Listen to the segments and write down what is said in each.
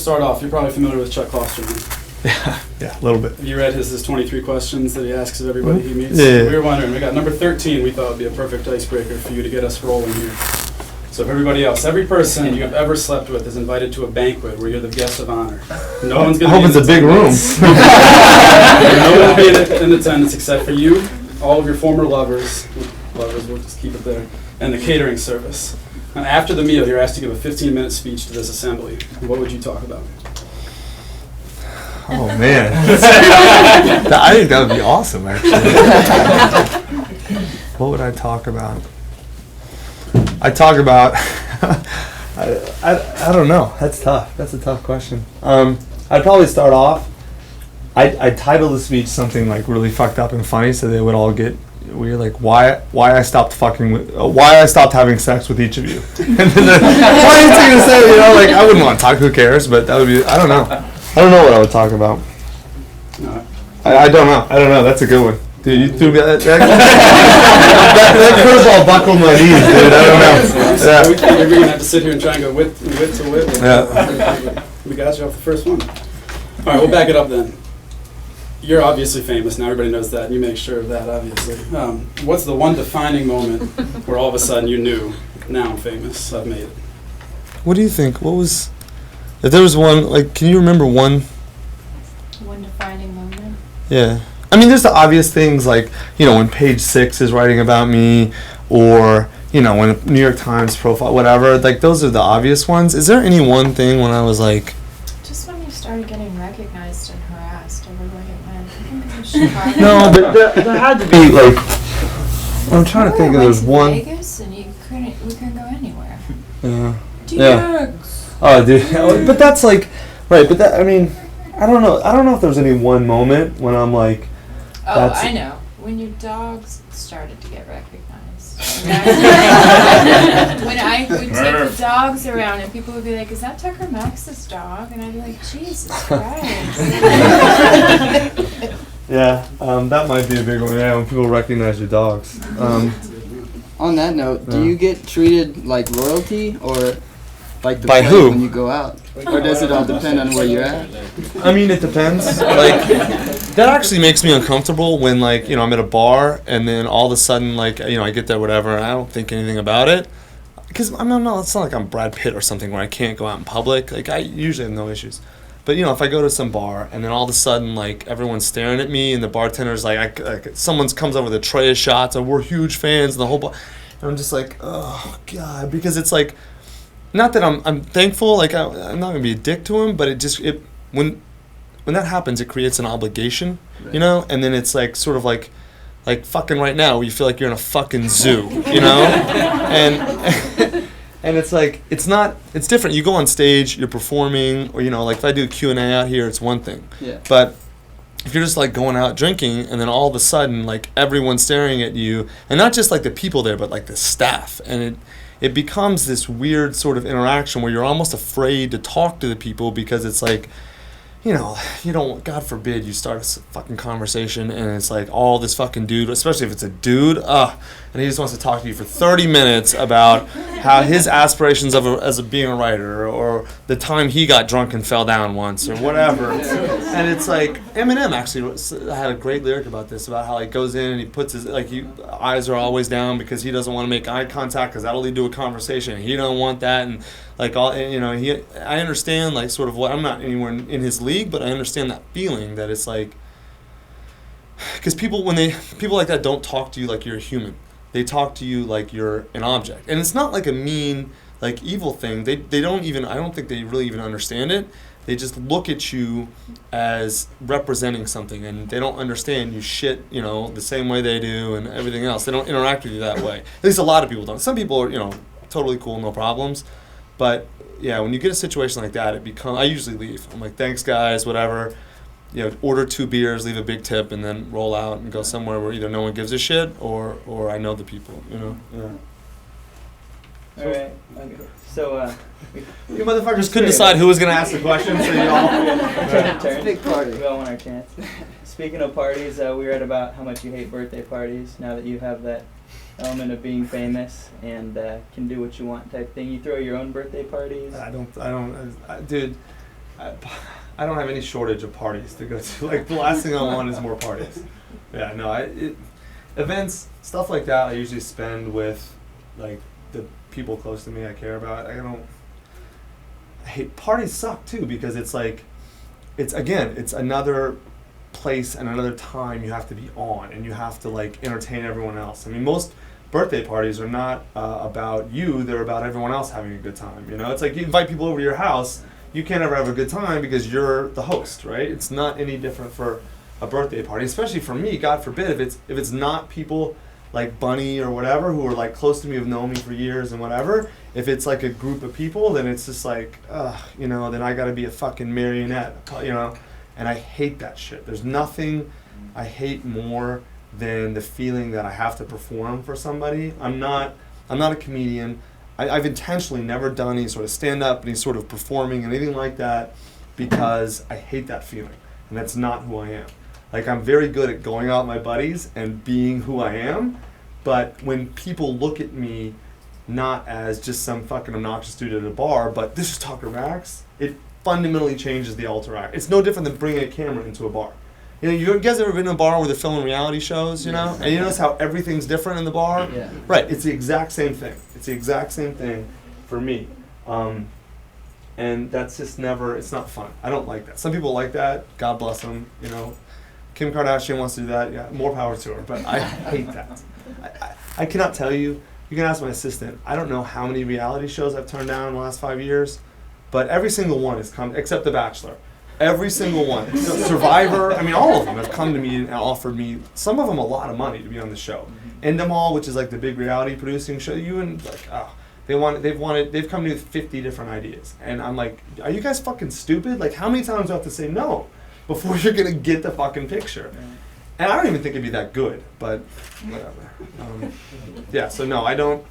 start off, you're probably familiar with Chuck Klosterman. Yeah, a little bit. Have you read his 23 questions that he asks of everybody he meets? Yeah. We were wondering, we got number 13 we thought would be a perfect icebreaker for you to get us rolling here. So if everybody else, every person you have ever slept with is invited to a banquet where you're the guest of honor. No one's going to I hope it's a big room. No one will be in attendance except for you, all of your former lovers, we'll just keep it there, and the catering service. And after the meal, you're asked to give a 15-minute speech to this assembly. What would you talk about? Oh, man. I think that would be awesome, actually. What would I talk about? I don't know. That's tough. That's a tough question. I'd probably start off, I'd title the speech something like really fucked up and funny so they would all get weird, like why I stopped having sex with each of you. And then what are you going to say? You know, like I wouldn't want to talk. Who cares? But that would be. I don't know what I would talk about. No. I don't know. That's a good one. Dude, you threw me that curveball buckled my knees, dude. I don't know. You're going to have to sit here and try and go wit to wit. Yeah. We got you off the first one. All right, we'll back it up then. You're obviously famous now. Everybody knows that. And you make sure of that, obviously. What's the one defining moment where all of a sudden you knew, now I'm famous, I've made it? What do you think? What was... If there was one, like, can you remember one? One defining moment? Yeah. I mean, there's the obvious things like, you know, when Page 6 is writing about me, or, you know, when New York Times profile, whatever. Like, those are the obvious ones. Is there any one thing when I was like... Just when you started getting recognized and harassed over like it meant. I think it was Chicago. No, but there had to be, like... I'm trying to think if there's one... Vegas and we couldn't go anywhere. Yeah. Drugs. Oh, dude. But that's like... Right, but that, I mean... I don't know if there's any one moment when I'm like... Oh, I know. When your dogs started to get recognized. When I would take the dogs around and people would be like, is that Tucker Max's dog? And I'd be like, Jesus Christ. Yeah, that might be a big one. Yeah, when people recognize your dogs. On that note, do you get treated like royalty or like the By play who? when you go out? Or does it all depend on where you're at? I mean, it depends. Like, that actually makes me uncomfortable when, like, you know, I'm at a bar and then all of a sudden, like, you know, I get there, whatever, and I don't think anything about it. Because, I mean, no, it's not like I'm Brad Pitt or something where I can't go out in public. Like, I usually have no issues. But, you know, if I go to some bar and then all of a sudden, like, everyone's staring at me and the bartender's like someone comes over with a tray of shots and we're huge fans and the whole bar. And I'm just like, oh, God. Because it's like, not that I'm thankful, like, I'm not going to be a dick to him, but when that happens, it creates an obligation, you know? And then it's like, sort of like fucking right now, where you feel like you're in a fucking zoo, you know? And it's like, it's different. You go on stage, you're performing, or, you know, like if I do Q&A out here, it's one thing. Yeah. But if you're just like going out drinking and then all of a sudden, like everyone's staring at you, and not just like the people there, but like the staff, and it becomes this weird sort of interaction where you're almost afraid to talk to the people because it's like, you know, you don't, God forbid, you start a fucking conversation and it's like all this fucking dude, especially if it's a dude, and he just wants to talk to you for 30 minutes about how his aspirations as being a writer, or the time he got drunk and fell down once, or whatever. And it's like, Eminem actually had a great lyric about this, about how he goes in and he puts his, like, eyes are always down because he doesn't want to make eye contact because that'll lead to a conversation. He don't want that, and like, all, you know, I understand, like, sort of what, I'm not anywhere in his league, but I understand that feeling that it's like, because people like that don't talk to you like you're a human. They talk to you like you're an object. And it's not like a mean, like, evil thing. They don't even, I don't think they really even understand it. They just look at you as representing something, and they don't understand you shit, you know, the same way they do and everything else. They don't interact with you that way. At least a lot of people don't. Some people are, you know, totally cool, no problems. But, yeah, when you get a situation like that, I usually leave. I'm like, thanks, guys, whatever. You know, order 2 beers, leave a big tip, and then roll out and go somewhere where either no one gives a shit or I know the people, you know? Yeah. All right. So, you motherfuckers couldn't decide who was going to ask the question, so you all... It's a big party. We all want our chance. Speaking of parties, we read about how much you hate birthday parties now that you have that element of being famous and can do what you want type thing. You throw your own birthday parties? Dude, I don't have any shortage of parties to go to. Like, the last thing I want is more parties. Yeah, no, events, stuff like that, I usually spend with, like, the people close to me I care about. I hate parties suck too, because it's like, it's another place and another time you have to be on, and you have to like entertain everyone else. I mean, most birthday parties are not about you, they're about everyone else having a good time. You know, it's like you invite people over to your house, you can't ever have a good time because you're the host, right? It's not any different for a birthday party, especially for me. God forbid if it's not people like Bunny or whatever who are like close to me, have known me for years and whatever. If it's like a group of people, then it's just like, you know, then I gotta be a fucking marionette, you know. And I hate that shit. There's nothing I hate more than the feeling that I have to perform for somebody. I'm not a comedian. I've intentionally never done any sort of stand-up, any sort of performing, anything like that, because I hate that feeling, and that's not who I am. Like, I'm very good at going out with my buddies and being who I am, but when people look at me not as just some fucking obnoxious dude at a bar, but this is Tucker Max, it fundamentally changes the alter act. It's no different than bringing a camera into a bar. You know, you guys ever been in a bar where they're filming reality shows, you know? And you notice how everything's different in the bar? Yeah. Right, it's the exact same thing. It's the exact same thing for me. And that's just never, it's not fun. I don't like that. Some people like that, God bless them, you know. Kim Kardashian wants to do that, yeah, more power to her, but I hate that. I cannot tell you, you can ask my assistant, I don't know how many reality shows I've turned down in the last 5 years, but every single one has come, except The Bachelor. Every single one. Survivor, I mean, all of them have come to me and offered me, some of them a lot of money to be on the show. Endemol, which is like the big reality producing show, they've come to me with 50 different ideas. And I'm like, are you guys fucking stupid? Like, how many times do I have to say no before you're gonna get the fucking picture? And I don't even think it'd be that good, but whatever. Yeah, so no, I don't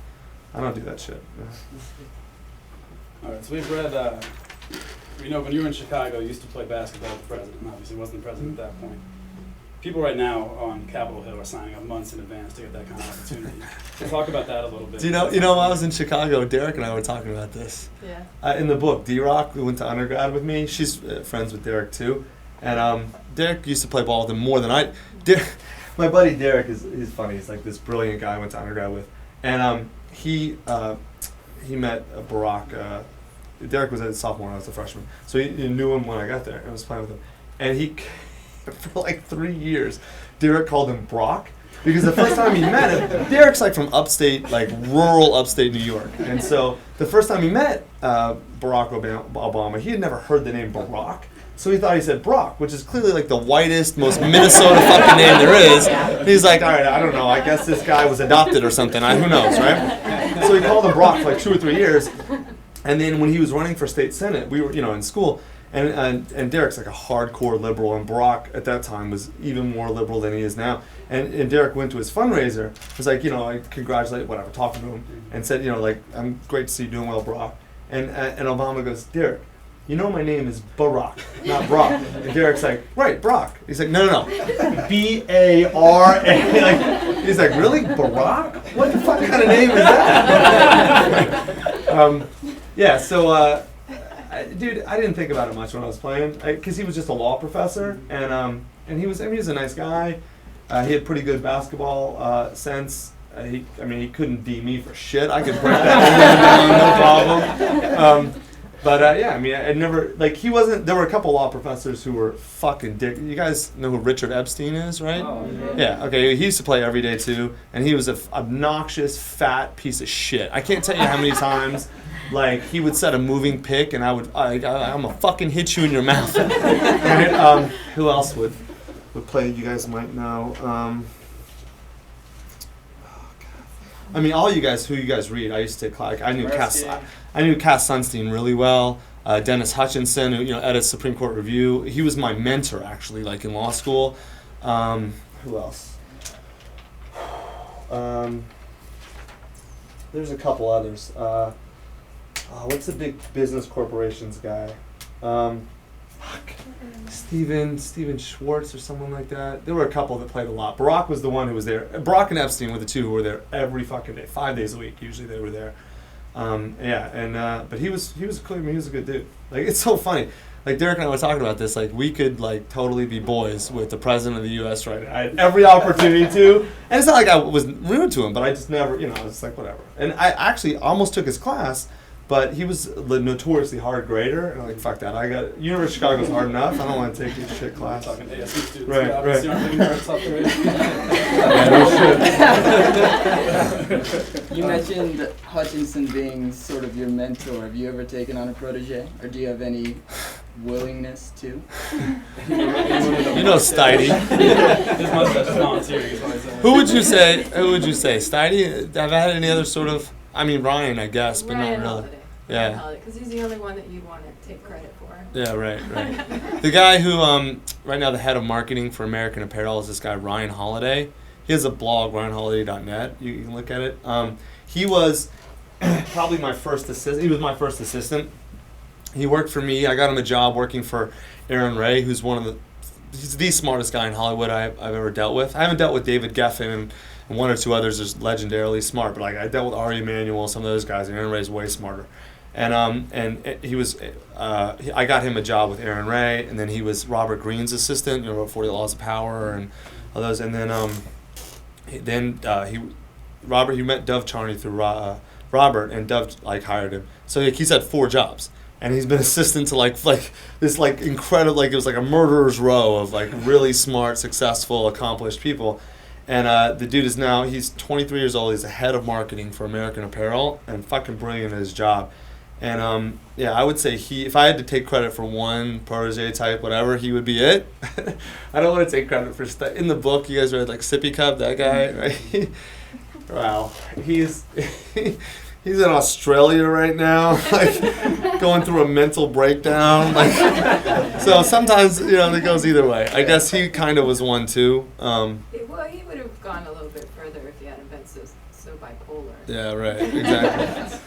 do that shit. All right, so we've read, you know, when you were in Chicago, you used to play basketball with the president. Obviously, wasn't the president at that point. People right now on Capitol Hill are signing up months in advance to get that kind of opportunity. So talk about that a little bit. Do you know, when I was in Chicago, Derek and I were talking about this. Yeah. In the book, D-Rock, who went to undergrad with me, she's friends with Derek too. And Derek used to play ball with him more than I. My buddy Derek is funny. He's like this brilliant guy I went to undergrad with. And he met Barack. Derek was a sophomore and I was a freshman. So he knew him when I got there and was playing with him. And he, for like 3 years, Derek called him Brock. Because the first time he met him, Derek's like from upstate, like rural upstate New York. And so the first time he met Barack Obama, he had never heard the name Barack. So he thought he said Brock, which is clearly like the whitest, most Minnesota fucking name there is. And he's like, all right, I don't know, I guess this guy was adopted or something, who knows, right? So he called him Brock for like 2 or 3 years. And then when he was running for state senate, we were, in school, and Derek's like a hardcore liberal, and Barack at that time was even more liberal than he is now. And Derek went to his fundraiser, was like, I congratulate, whatever, talking to him, and said, I'm great to see you doing well, Barack. And Obama goes, Derek, my name is Barack, not Brock. And Derek's like, right, Brock. He's like, no. B-A-R-A. Like, he's like, really, Barack? What the fuck kind of name is that? Yeah, so, dude, I didn't think about it much when I was playing, because he was just a law professor, and he was a nice guy. He had pretty good basketball sense. He couldn't D me for shit. I could break that no problem. I never, he wasn't, there were a couple law professors who were fucking dick. You guys know who Richard Epstein is, right? Oh, yeah, okay, he used to play every day too, and he was an obnoxious, fat piece of shit. I can't tell you how many times, he would set a moving pick, and I'm gonna fucking hit you in your mouth. And who else would play, you guys might know? All you guys, who you guys read, I used to take, I knew Cass Sunstein really well. Dennis Hutchinson, who edits Supreme Court Review. He was my mentor actually, in law school. Who else? There's a couple others. What's the big business corporations guy? Steven Schwartz or someone like that. There were a couple that played a lot. Barack was the one who was there. Barack and Epstein were the two who were there every fucking day, 5 days a week. Usually they were there. But he was a good dude. It's so funny. like Derek and I were talking about this, like we could like totally be boys with the president of the U.S. right now. I had every opportunity to, and it's not like I was rude to him, but I just never, it's like whatever. And I actually almost took his class, but he was the notoriously hard grader, and I'm like, fuck that. University of Chicago's hard enough. I don't want to take this shit class. Talking to ASU students. Right, You right. obviously aren't living arts off the radio. You mentioned Hutchinson being sort of your mentor. Have you ever taken on a protege, or do you have any willingness to? Stidey. His mustache is volunteering, is what I said. Who would you say? Stidey? Have I had any other sort of? I mean, Ryan, I guess, but Ryan not really. Holiday. Yeah. Because he's the only one that you'd want to take credit for. Yeah, right. The guy who, right now, the head of marketing for American Apparel is this guy Ryan Holiday. He has a blog, ryanholiday.net. You can look at it. He was probably my first assistant. He was my first assistant. He worked for me. I got him a job working for Aaron Ray, who's he's the smartest guy in Hollywood I've ever dealt with. I haven't dealt with David Geffen and one or two others is legendarily smart, but like I dealt with Ari Emanuel, some of those guys, and Aaron Ray's way smarter. And he was, I got him a job with Aaron Ray, and then he was Robert Greene's assistant, wrote 40 Laws of Power and all those, and then he met Dov Charney through Robert, and Dov hired him. So he's had 4 jobs. And he's been assistant to this incredible, it was like a murderer's row of really smart, successful, accomplished people. And the dude is now, he's 23 years old, he's the head of marketing for American Apparel, and fucking brilliant at his job. And I would say if I had to take credit for one protege type, whatever, he would be it. I don't want to take credit for stuff. In the book, you guys read Sippy Cup, that guy, right? Wow. He's in Australia right now, going through a mental breakdown. So sometimes, it goes either way. I guess he kind of was one too. Well, he would have gone a little bit further if he hadn't been so bipolar. Yeah, right. Exactly.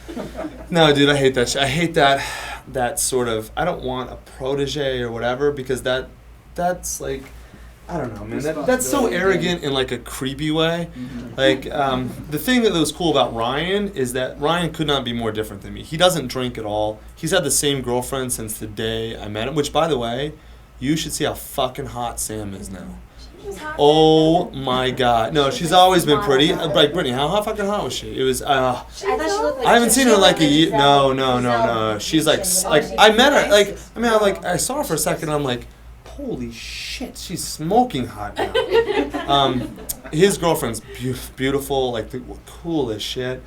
No, dude, I hate that shit. I hate that sort of. I don't want a protege or whatever because that's like. I don't know, man. That's so arrogant in a creepy way. Mm-hmm. The thing that was cool about Ryan is that Ryan could not be more different than me. He doesn't drink at all. He's had the same girlfriend since the day I met him, which, by the way, you should see how fucking hot Sam is now. Oh my God! No, she's always been pretty. Brittany, how fucking hot was she? It was. I thought she looked like I haven't seen her in a year. Giselle. No. She's I met her. I saw her for a second. And I'm like, holy shit, she's smoking hot now. His girlfriend's beautiful, the coolest shit.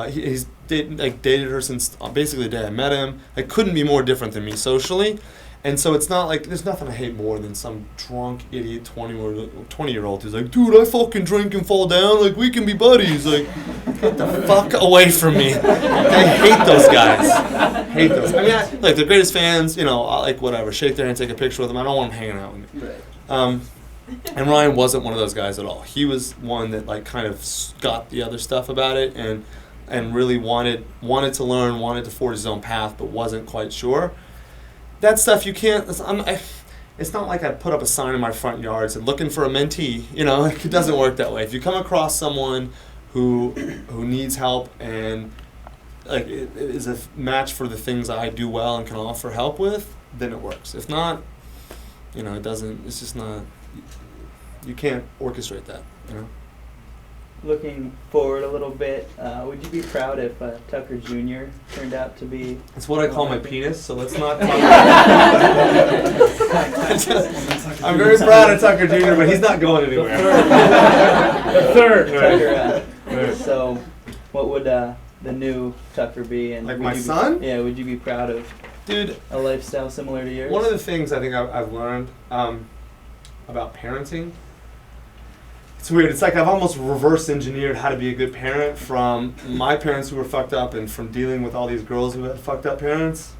He's dated her since basically the day I met him. Couldn't be more different than me socially. And so it's not there's nothing I hate more than some drunk idiot 20-year-old who's like, dude, I fucking drink and fall down, we can be buddies. Get the fuck away from me. I hate those guys. Hate those. I mean, they're greatest fans, whatever, shake their hand, take a picture with them. I don't want them hanging out with me. Right. And Ryan wasn't one of those guys at all. He was one that kind of got the other stuff about it and really wanted to learn, wanted to forge his own path, but wasn't quite sure. That stuff you can't. It's not like I put up a sign in my front yard and said, looking for a mentee. It doesn't work that way. If you come across someone who needs help and it is a match for the things I do well and can offer help with, then it works. If not, it doesn't. It's just not. You can't orchestrate that. Looking forward a little bit, would you be proud if Tucker Jr. turned out to be... It's what I call my penis, so let's not talk I'm very proud of Tucker Jr., but he's not going anywhere. The third. Tucker, so what would the new Tucker be? And my son? Yeah, would you be proud of Dude, a lifestyle similar to yours? One of the things I think I've learned about parenting, it's weird. It's I've almost reverse engineered how to be a good parent from my parents who were fucked up and from dealing with all these girls who had fucked up parents.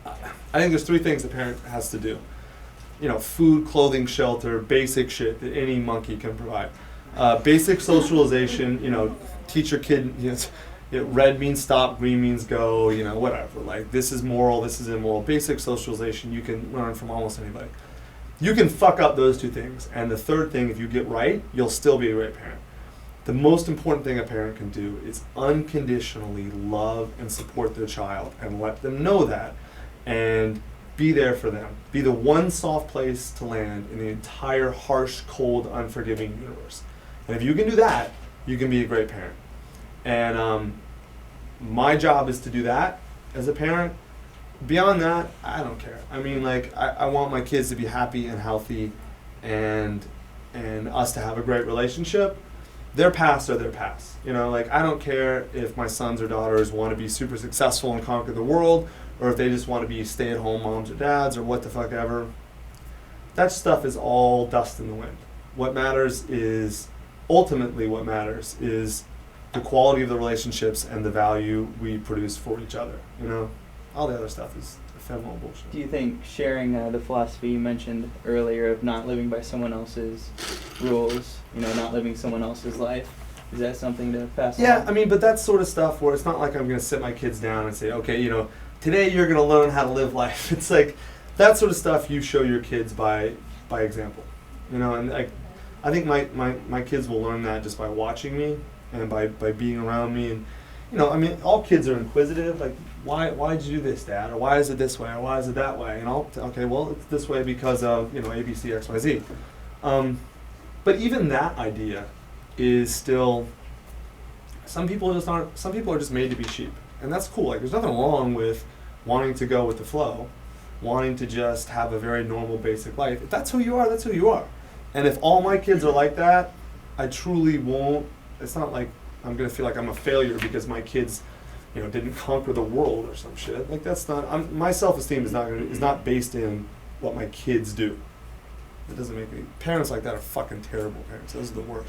I think there's 3 things a parent has to do. Food, clothing, shelter, basic shit that any monkey can provide. Basic socialization, teach your kid, red means stop, green means go, whatever. This is moral, this is immoral. Basic socialization you can learn from almost anybody. You can fuck up those 2 things. And the 3rd thing, if you get right, you'll still be a great parent. The most important thing a parent can do is unconditionally love and support their child and let them know that. And be there for them. Be the one soft place to land in the entire harsh, cold, unforgiving universe. And if you can do that, you can be a great parent. And my job is to do that as a parent. Beyond that, I don't care. I mean, like, I want my kids to be happy and healthy and us to have a great relationship. Their past are their past. You know, like, I don't care if my sons or daughters want to be super successful and conquer the world, or if they just want to be stay-at-home moms or dads or what the fuck ever. That stuff is all dust in the wind. What matters is, ultimately what matters is the quality of the relationships and the value we produce for each other, you know? All the other stuff is ephemeral bullshit. Do you think sharing the philosophy you mentioned earlier of not living by someone else's rules, you know, not living someone else's life, is that something to pass on? Yeah, I mean, but that's sort of stuff where it's not like I'm going to sit my kids down and say, okay, you know, today you're going to learn how to live life. It's like that sort of stuff you show your kids by example, you know, and I think my kids will learn that just by watching me and by being around me. And, you know, I mean, all kids are inquisitive, like, why did you do this, Dad? Or why is it this way? Or why is it that way? And okay, well, it's this way because of, you know, A, B, C, X, Y, Z. But even that idea is still, some people are just made to be sheep. And that's cool. Like, there's nothing wrong with wanting to go with the flow, wanting to just have a very normal, basic life. If that's who you are, that's who you are. And if all my kids are like that, I truly won't, it's not like I'm going to feel like I'm a failure because my kids, you know, didn't conquer the world or some shit. Like, that's not, my self-esteem is not based in what my kids do. It doesn't make me, parents like that are fucking terrible parents. Those are the worst.